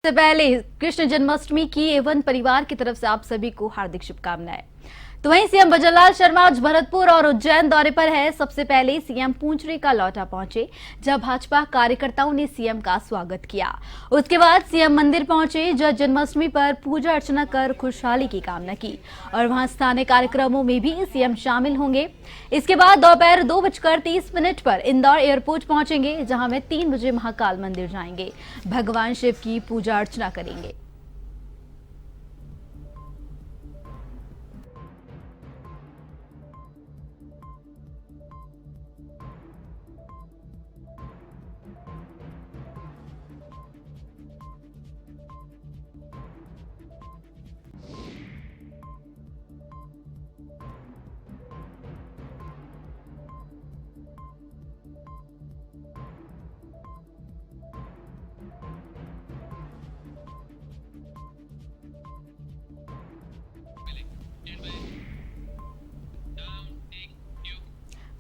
सबसे पहले कृष्ण जन्माष्टमी की एवं परिवार की तरफ से आप सभी को हार्दिक शुभकामनाएं। तो वहीं सीएम भजनलाल शर्मा आज भरतपुर और उज्जैन दौरे पर है। सबसे पहले सीएम पूंचरी का लौटा पहुंचे, जहां भाजपा कार्यकर्ताओं ने सीएम का स्वागत किया। उसके बाद सीएम मंदिर पहुंचे, जहां जन्माष्टमी पर पूजा अर्चना कर खुशहाली की कामना की और वहां स्थानीय कार्यक्रमों में भी सीएम शामिल होंगे। इसके बाद दोपहर 2:30 पर इंदौर एयरपोर्ट पहुंचेंगे, जहां वे 3 बजे महाकाल मंदिर जाएंगे, भगवान शिव की पूजा अर्चना करेंगे।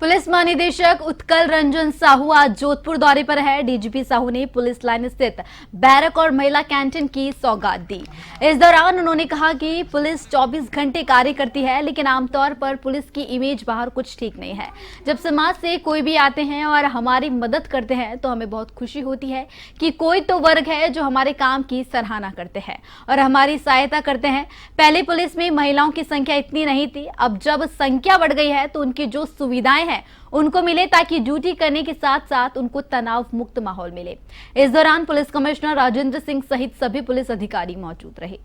पुलिस महानिदेशक उत्कल रंजन साहू आज जोधपुर दौरे पर है। डीजीपी साहू ने पुलिस लाइन स्थित बैरक और महिला कैंटीन की सौगात दी। इस दौरान उन्होंने कहा कि पुलिस 24 घंटे कार्य करती है, लेकिन आमतौर पर पुलिस की इमेज बाहर कुछ ठीक नहीं है। जब समाज से कोई भी आते हैं और हमारी मदद करते हैं तो हमें बहुत खुशी होती है कि कोई तो वर्ग है जो हमारे काम की सराहना करते हैं और हमारी सहायता करते हैं। पहले पुलिस में महिलाओं की संख्या इतनी नहीं थी, अब जब संख्या बढ़ गई है तो उनकी जो सुविधाएं उनको मिले, ताकि ड्यूटी करने के साथ साथ उनको तनाव मुक्त माहौल मिले। इस दौरान पुलिस कमिश्नर राजेंद्र सिंह सहित सभी पुलिस अधिकारी मौजूद रहे।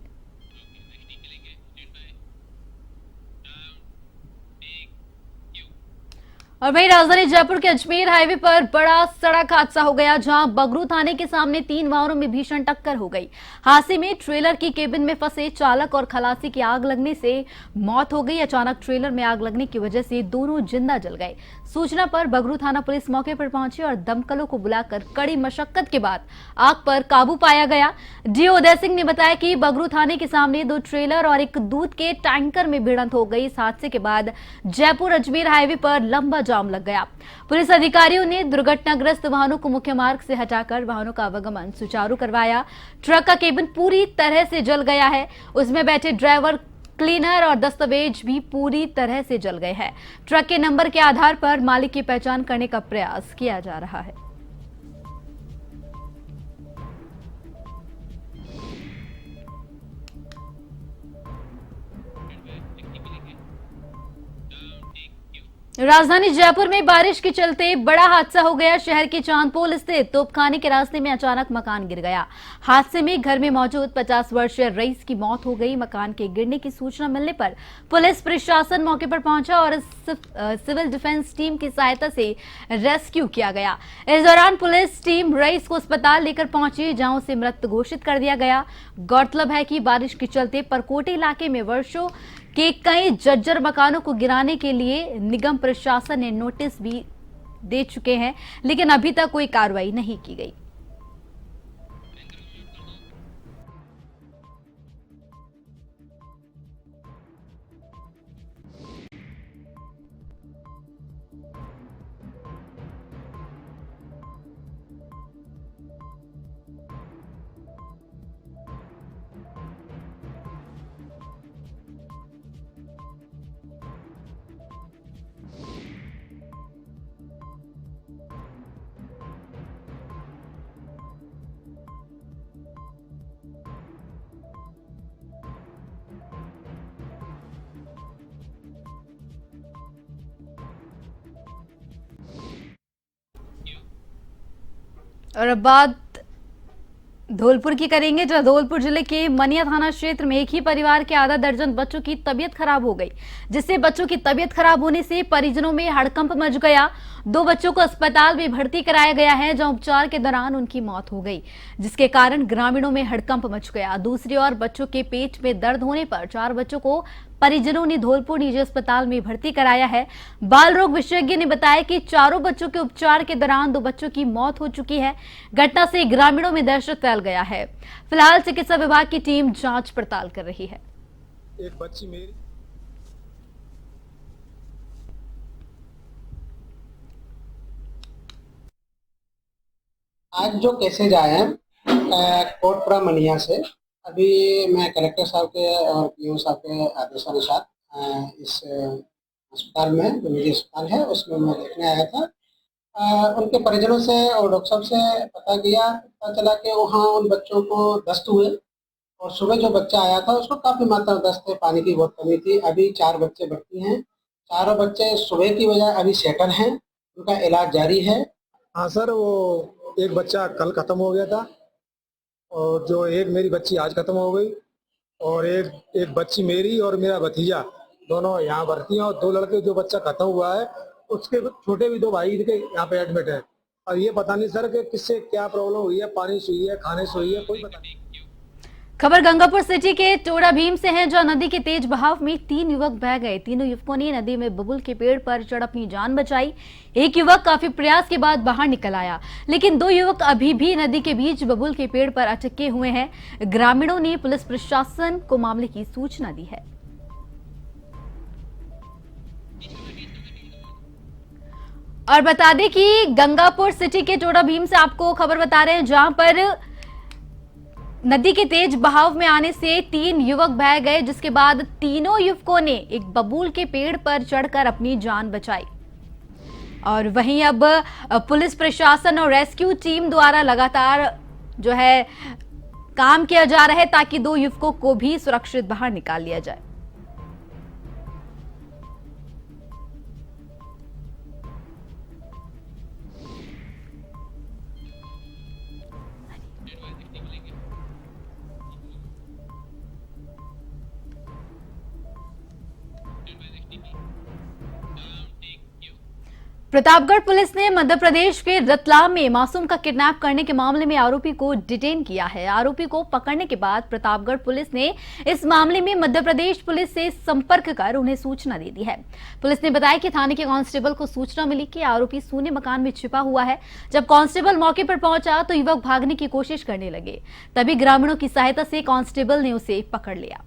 और वहीं राजधानी जयपुर के अजमेर हाईवे पर बड़ा सड़क हादसा हो गया, जहां बगरू थाने के सामने 3 वाहनों में भीषण टक्कर हो गई। हादसे में ट्रेलर की केबिन में फंसे चालक और खलासी की आग लगने से मौत हो गई। अचानक ट्रेलर में आग लगने की वजह से दोनों जिंदा जल गए। सूचना पर बगरू थाना पुलिस मौके पर पहुंची और दमकलों को बुलाकर कड़ी मशक्कत के बाद आग पर काबू पाया गया। डीओ उदय सिंह ने बताया कि बगरू थाने के सामने 2 ट्रेलर और एक दूध के टैंकर में भिड़ंत हो गई। इस हादसे के बाद जयपुर अजमेर हाईवे पर लंबा जाम लग गया। पुलिस अधिकारियों ने दुर्घटनाग्रस्त वाहनों को मुख्य मार्ग से हटाकर वाहनों का आवागमन सुचारू करवाया। ट्रक का केबिन पूरी तरह से जल गया है, उसमें बैठे ड्राइवर, क्लीनर और दस्तावेज भी पूरी तरह से जल गए हैं। ट्रक के नंबर के आधार पर मालिक की पहचान करने का प्रयास किया जा रहा है। राजधानी जयपुर में बारिश के चलते बड़ा हादसा हो गया। शहर के चांदपोल स्थित तोपखाने के रास्ते में अचानक मकान गिर गया। हादसे में घर में मौजूद 50 वर्षीय रईस की मौत हो गई। मकान के गिरने की सूचना मिलने पर पुलिस प्रशासन मौके पर पहुंचा और सिविल डिफेंस टीम की सहायता से रेस्क्यू किया गया। इस दौरान पुलिस टीम रईस को अस्पताल लेकर पहुंची, जहां उसे मृत घोषित कर दिया गया। गौरतलब है कि बारिश के चलते परकोटे इलाके में वर्षों के कई जर्जर मकानों को गिराने के लिए निगम प्रशासन ने नोटिस भी दे चुके हैं, लेकिन अभी तक कोई कार्रवाई नहीं की गई। और अब बात धौलपुर की करेंगे, जहां धौलपुर जिले के मनिया थाना क्षेत्र में एक ही परिवार के आधा दर्जन बच्चों की तबीयत खराब हो गई, जिससे बच्चों की तबीयत खराब होने से परिजनों में हड़कंप मच गया। 2 बच्चों को अस्पताल में भर्ती कराया गया है, जहां उपचार के दौरान उनकी मौत हो गई, जिसके कारण ग्रामीणों में हड़कंप मच गया। दूसरी ओर बच्चों के पेट में दर्द होने पर 4 बच्चों को परिजनों ने धौलपुर निजी अस्पताल में भर्ती कराया है। बाल रोग विशेषज्ञ ने बताया कि चारों बच्चों के उपचार के दौरान 2 बच्चों की मौत हो चुकी है। घटना से ग्रामीणों में दहशत फैल गया है। फिलहाल चिकित्सा विभाग की टीम जांच पड़ताल कर रही है। एक बच्ची मेरी आज जो केसेज आए हैं कोटपुरा मनिया से। अभी मैं कलेक्टर साहब के और पीओ साहब के आदेशानुसार इस अस्पताल में जो निजी अस्पताल है उसमें मैं देखने आया था। उनके परिजनों से और डॉक्टर साहब से पता चला कि वहाँ उन बच्चों को दस्त हुए और सुबह जो बच्चा आया था उसको काफ़ी मात्रा में दस्त है, पानी की बहुत कमी थी। अभी 4 बच्चे भर्ती हैं। चारों बच्चे सुबह की बजाय अभी सेटल हैं, उनका इलाज जारी है। हाँ सर, वो एक बच्चा कल खत्म हो गया था और जो एक मेरी बच्ची आज खत्म हो गई और एक एक बच्ची मेरी और मेरा भतीजा दोनों यहाँ भर्ती हैं और 2 लड़के जो बच्चा खत्म हुआ है उसके छोटे भी 2 भाई इनके यहाँ पे एडमिट है। और ये पता नहीं सर कि किससे क्या प्रॉब्लम हुई है, पानी से हुई है, खाने से हुई है, कोई पता नहीं। खबर गंगापुर सिटी के टोड़ा भीम से है, जहां नदी के तेज बहाव में 3 युवक बह गए। तीनों युवकों ने नदी में बबूल के पेड़ पर चढ़ अपनी जान बचाई। एक युवक काफी प्रयास के बाद बाहर निकल आया, लेकिन 2 युवक अभी भी नदी के बीच बबूल के पेड़ पर अटके हुए हैं। ग्रामीणों ने पुलिस प्रशासन को मामले की सूचना दी है। और बता दें कि गंगापुर सिटी के टोड़ा भीम से आपको खबर बता रहे हैं, जहां पर नदी के तेज बहाव में आने से 3 युवक बह गए, जिसके बाद तीनों युवकों ने एक बबूल के पेड़ पर चढ़कर अपनी जान बचाई। और वहीं अब पुलिस प्रशासन और रेस्क्यू टीम द्वारा लगातार जो है काम किया जा रहा है ताकि 2 युवकों को भी सुरक्षित बाहर निकाल लिया जाए। प्रतापगढ़ पुलिस ने मध्य प्रदेश के रतलाम में मासूम का किडनैप करने के मामले में आरोपी को डिटेन किया है। आरोपी को पकड़ने के बाद प्रतापगढ़ पुलिस ने इस मामले में मध्य प्रदेश पुलिस से संपर्क कर उन्हें सूचना दे दी है। पुलिस ने बताया कि थाने के कांस्टेबल को सूचना मिली कि आरोपी सूने मकान में छिपा हुआ है। जब कांस्टेबल मौके पर पहुंचा तो युवक भागने की कोशिश करने लगे, तभी ग्रामीणों की सहायता से कांस्टेबल ने उसे पकड़ लिया।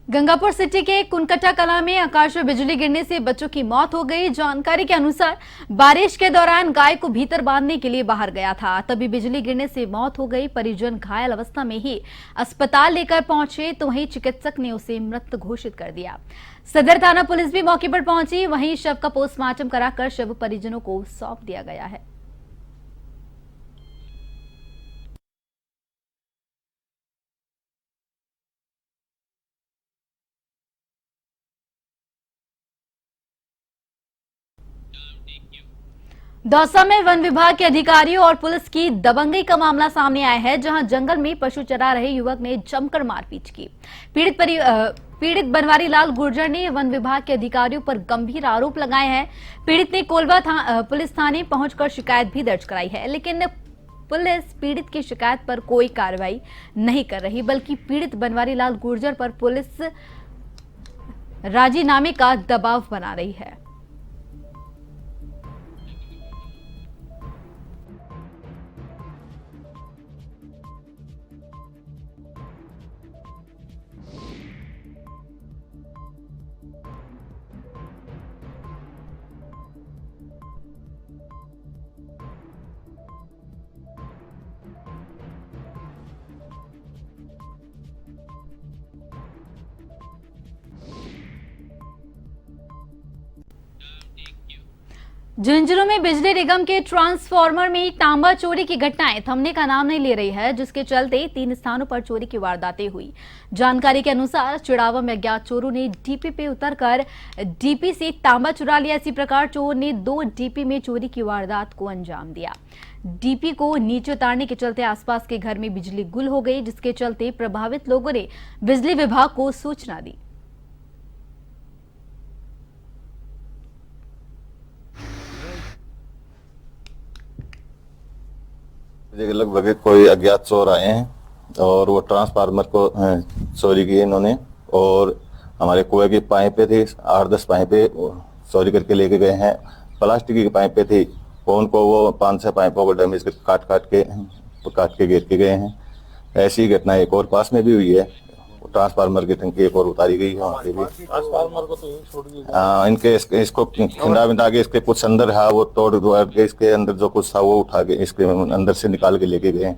गंगापुर सिटी के कुनकटा कला में आकाश में बिजली गिरने से बच्चों की मौत हो गई। जानकारी के अनुसार बारिश के दौरान गाय को भीतर बांधने के लिए बाहर गया था, तभी बिजली गिरने से मौत हो गई। परिजन घायल अवस्था में ही अस्पताल लेकर पहुंचे तो वहीं चिकित्सक ने उसे मृत घोषित कर दिया। सदर थाना पुलिस भी मौके पर पहुंची, वहीं शव का पोस्टमार्टम कराकर शव परिजनों को सौंप दिया गया है। दौसा में वन विभाग के अधिकारियों और पुलिस की दबंगई का मामला सामने आया है, जहां जंगल में पशु चरा रहे युवक ने जमकर मारपीट की। पीड़ित बनवारी लाल गुर्जर ने वन विभाग के अधिकारियों पर गंभीर आरोप लगाए हैं। पीड़ित ने कोलवा पुलिस थाने पहुंचकर शिकायत भी दर्ज कराई है, लेकिन पुलिस पीड़ित की शिकायत पर कोई कार्रवाई नहीं कर रही, बल्कि पीड़ित बनवारी लाल गुर्जर पर पुलिस राजीनामे का दबाव बना रही है। झुंझुनू में बिजली निगम के ट्रांसफार्मर में तांबा चोरी की घटनाएं थमने का नाम नहीं ले रही है, जिसके चलते 3 स्थानों पर चोरी की वारदातें हुई। जानकारी के अनुसार चिड़ावा में अज्ञात चोरों ने डीपी पे उतरकर डीपी से तांबा चुरा लिया। इसी प्रकार चोर ने 2 डीपी में चोरी की वारदात को अंजाम दिया। डीपी को नीचे उतारने के चलते आसपास के घर में बिजली गुल हो गई, जिसके चलते प्रभावित लोगों ने बिजली विभाग को सूचना दी। लगभग कोई अज्ञात चोर आए हैं और वो ट्रांसफार्मर को चोरी की इन्होंने, और हमारे कुएं की पाइपें थी 8-10 पाइपें चोरी करके लेके गए हैं। प्लास्टिक की पाइपें थी, उनको वो 5-6 पाइपों को डैमेज काट के घेर के गए हैं। ऐसी घटना एक और पास में भी हुई है, ट्रांसफार्मर की टंकी एक और उतारी गई है वहाँ पे भी। ट्रांसफार्मर को तो छोड़ दिया। इनके इसको खिंडा बिंदा के इसके कुछ अंदर है वो तोड़ दुआड़ के इसके अंदर जो कुछ था वो उठा के इसके अंदर से निकाल के लेके गए।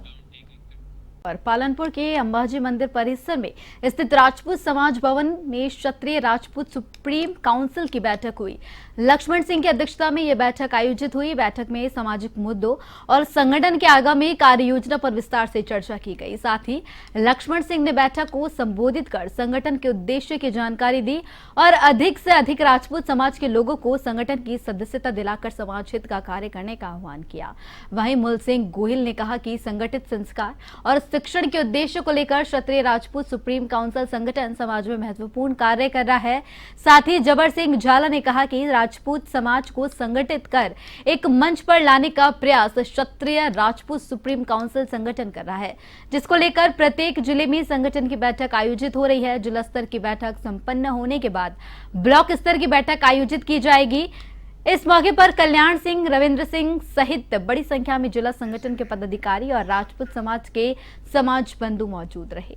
और पालनपुर के अंबाजी मंदिर परिसर में स्थित राजपूत समाज भवन में क्षत्रिय राजपूत सुप्रीम काउंसिल की बैठक हुई। लक्ष्मण सिंह की अध्यक्षता में यह बैठक आयोजित हुई। बैठक में सामाजिक मुद्दों और संगठन के आगामी कार्य योजना पर विस्तार से चर्चा की गई। साथ ही लक्ष्मण सिंह ने बैठक को संबोधित कर संगठन के उद्देश्य की जानकारी दी और अधिक से अधिक राजपूत समाज के लोगों को संगठन की सदस्यता दिलाकर समाज हित का कार्य करने का आह्वान किया। वहीं मूल सिंह गोहिल ने कहा कि संगठित संस्कार और शिक्षण के उद्देश्य को लेकर क्षत्रिय राजपूत सुप्रीम काउंसिल संगठन समाज में महत्वपूर्ण कार्य कर रहा है। साथ ही जबर सिंह झाला ने कहा कि राजपूत समाज को संगठित कर एक मंच पर लाने का प्रयास क्षत्रिय राजपूत सुप्रीम काउंसिल संगठन कर रहा है, जिसको लेकर प्रत्येक जिले में संगठन की बैठक आयोजित हो रही है। जिला स्तर की बैठक संपन्न होने के बाद ब्लॉक स्तर की बैठक आयोजित की जाएगी। इस मौके पर कल्याण सिंह, रविंद्र सिंह सहित बड़ी संख्या में जिला संगठन के पदाधिकारी और राजपूत समाज के समाज बंधु मौजूद रहे।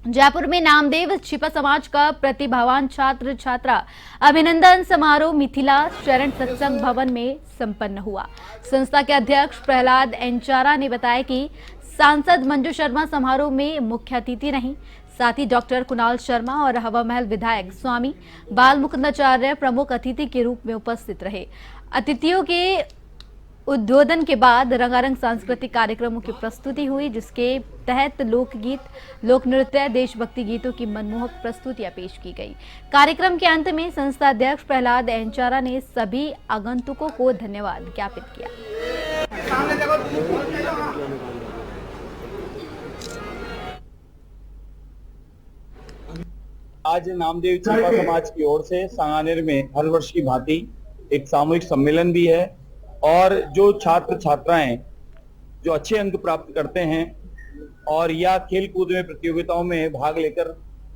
जयपुर में नामदेव छिपा समाज का प्रतिभावान छात्र छात्रा अभिनंदन समारोह मिथिला शरण सत्संग भवन में संपन्न हुआ। संस्था के अध्यक्ष प्रहलाद एंचारा ने बताया कि सांसद मंजू शर्मा समारोह में मुख्य अतिथि रहीं। साथ ही डॉक्टर कुणाल शर्मा और हवा महल विधायक स्वामी बाल मुकुंदाचार्य प्रमुख अतिथि के रूप में उपस्थित रहे। अतिथियों के उद्बोधन के बाद रंगारंग सांस्कृतिक कार्यक्रमों की प्रस्तुति हुई, जिसके तहत लोकगीत, लोक नृत्य, देशभक्ति गीतों की मनमोहक प्रस्तुतियां पेश की गई। कार्यक्रम के अंत में संस्था अध्यक्ष प्रहलाद एंचारा ने सभी आगंतुकों को धन्यवाद ज्ञापित किया। आज नामदेव छिपा समाज की ओर से सांगानेर में हर वर्ष की भांति एक सामूहिक सम्मेलन भी है और जो छात्र छात्राएं जो अच्छे अंक प्राप्त करते हैं और या खेल कूद में प्रतियोगिताओं में भाग लेकर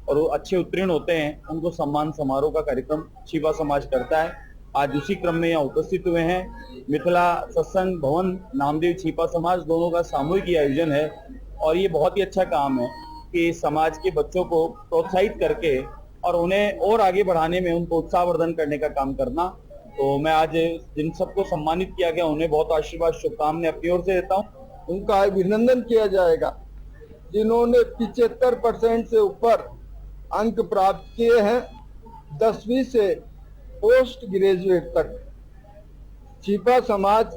और वो अच्छे उत्तीर्ण होते हैं, उनको सम्मान समारोह का कार्यक्रम छिपा समाज करता है। आज उसी क्रम में यहाँ उपस्थित हुए हैं। मिथिला सत्संग भवन, नामदेव छिपा समाज दोनों का सामूहिक आयोजन है और ये बहुत ही अच्छा काम है कि समाज के बच्चों को प्रोत्साहित करके और उन्हें और आगे बढ़ाने में उनको उत्साहवर्धन करने का काम करना। तो मैं आज जिन सबको सम्मानित किया गया उन्हें बहुत आशीर्वाद शुभकामनाएं अपनी ओर से देता हूँ। उनका अभिनंदन किया जाएगा जिन्होंने 75% से ऊपर अंक प्राप्त किए हैं। 10वीं से पोस्ट ग्रेजुएट तक छिपा समाज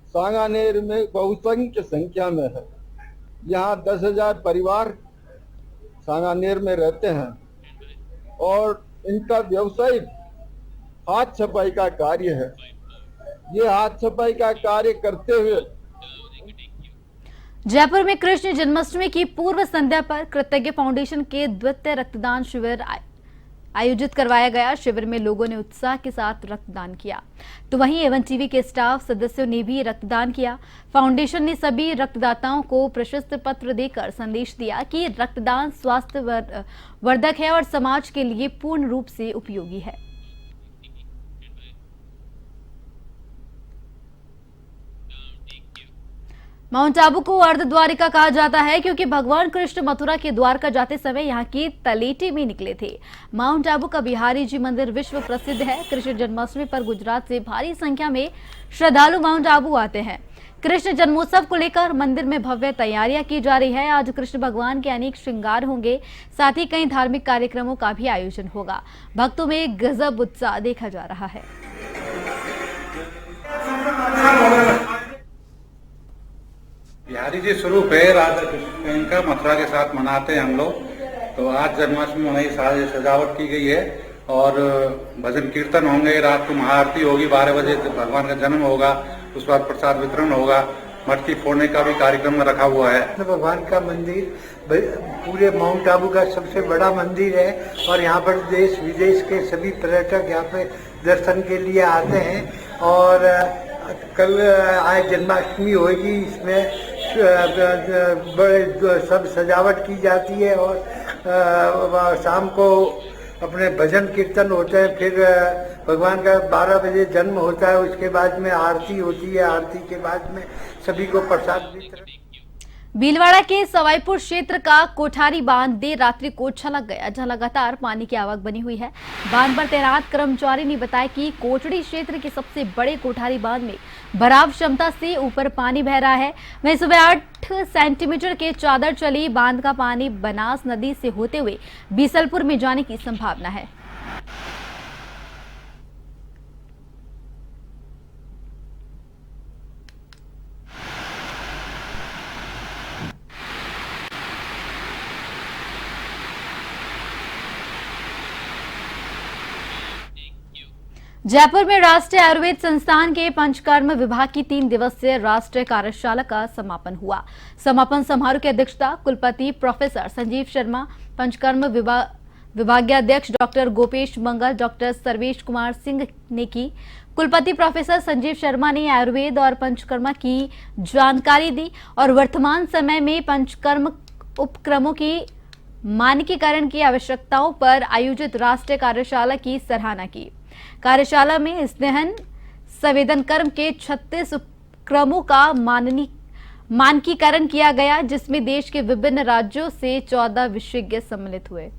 सांगानेर में बहुसंख्य संख्या में है। यहाँ 10,000 परिवार सांगानेर में रहते हैं और इनका व्यवसायिक हाथ छपाई का कार्य है। ये हाथ छपाई का कार्य करते हुए जयपुर में कृष्ण जन्माष्टमी की पूर्व संध्या पर कृतज्ञ फाउंडेशन के द्वितीय रक्तदान शिविर आयोजित करवाया गया। शिविर में लोगों ने उत्साह के साथ रक्तदान किया, तो वहीं एवन टीवी के स्टाफ सदस्यों ने भी रक्तदान किया। फाउंडेशन ने सभी रक्तदाताओं को प्रशस्ति पत्र देकर संदेश दिया कि रक्तदान स्वास्थ्य वर्धक है और समाज के लिए पूर्ण रूप से उपयोगी है। माउंट आबू को अर्धद्वारिका कहा जाता है क्योंकि भगवान कृष्ण मथुरा के द्वारका जाते समय यहाँ की तलेटी में निकले थे। माउंट आबू का बिहारी जी मंदिर विश्व प्रसिद्ध है। कृष्ण जन्माष्टमी पर गुजरात से भारी संख्या में श्रद्धालु माउंट आबू आते हैं। कृष्ण जन्मोत्सव को लेकर मंदिर में भव्य तैयारियां की जा रही है। आज कृष्ण भगवान के अनेक श्रृंगार होंगे, साथ ही कई धार्मिक कार्यक्रमों का भी आयोजन होगा। भक्तों में गजब उत्साह देखा जा रहा है। बिहारी जी स्वरूप है राधा कृष्ण, इनका मथुरा के साथ मनाते हैं हम लोग। तो आज जन्माष्टमी में सारी सजावट की गई है और भजन कीर्तन होंगे। रात को महाआरती होगी, 12 बजे भगवान का जन्म होगा, उस बाद प्रसाद वितरण होगा। मटकी फोड़ने का भी कार्यक्रम रखा हुआ है। भगवान का मंदिर पूरे माउंट आबू का सबसे बड़ा मंदिर है और यहाँ पर देश विदेश के सभी पर्यटक यहाँ पे दर्शन के लिए आते हैं। और कल आज जन्माष्टमी होगी, इसमें बड़े सब सजावट की जाती है और शाम को अपने भजन कीर्तन होते हैं। फिर भगवान का 12 बजे जन्म होता है, उसके बाद में आरती होती है। आरती के बाद में सभी को प्रसाद वितरण। भीलवाड़ा के सवाईपुर क्षेत्र का कोठारी बांध देर रात्रि को छलक गया, जहां लगातार पानी की आवक बनी हुई है। बांध पर तैनात कर्मचारी ने बताया कि कोटड़ी क्षेत्र के सबसे बड़े कोठारी बांध में भराव क्षमता से ऊपर पानी बह रहा है। वहीं सुबह 8 सेंटीमीटर के चादर चली बांध का पानी बनास नदी से होते हुए बीसलपुर में जाने की संभावना है। जयपुर में राष्ट्रीय आयुर्वेद संस्थान के पंचकर्म विभाग की 3 दिवसीय राष्ट्रीय कार्यशाला का समापन हुआ। समापन समारोह की अध्यक्षता कुलपति प्रोफेसर संजीव शर्मा, पंचकर्म विभागाध्यक्ष डॉक्टर गोपेश मंगल, डॉक्टर सर्वेश कुमार सिंह ने की। कुलपति प्रोफेसर संजीव शर्मा ने आयुर्वेद और पंचकर्म की जानकारी दी और वर्तमान समय में पंचकर्म उपक्रमों की मानकीकरण की आवश्यकताओं पर आयोजित राष्ट्रीय कार्यशाला की सराहना की। कार्यशाला में स्नेहन संवेदन कर्म के 36 उपक्रमों का मानकीकरण किया गया, जिसमें देश के विभिन्न राज्यों से 14 विशेषज्ञ सम्मिलित हुए।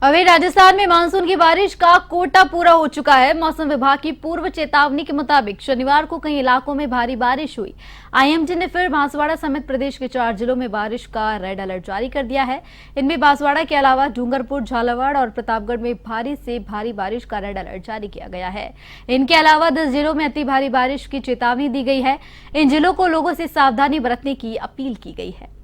अभी राजस्थान में मानसून की बारिश का कोटा पूरा हो चुका है। मौसम विभाग की पूर्व चेतावनी के मुताबिक शनिवार को कई इलाकों में भारी बारिश हुई। आईएमडी ने फिर बांसवाड़ा समेत प्रदेश के 4 जिलों में बारिश का रेड अलर्ट जारी कर दिया है। इनमें बांसवाड़ा के अलावा डूंगरपुर, झालावाड़ और प्रतापगढ़ में भारी से भारी बारिश का रेड अलर्ट जारी किया गया है। इनके अलावा 10 जिलों में अति भारी बारिश की चेतावनी दी गई है। इन जिलों को लोगों से सावधानी बरतने की अपील की गई है।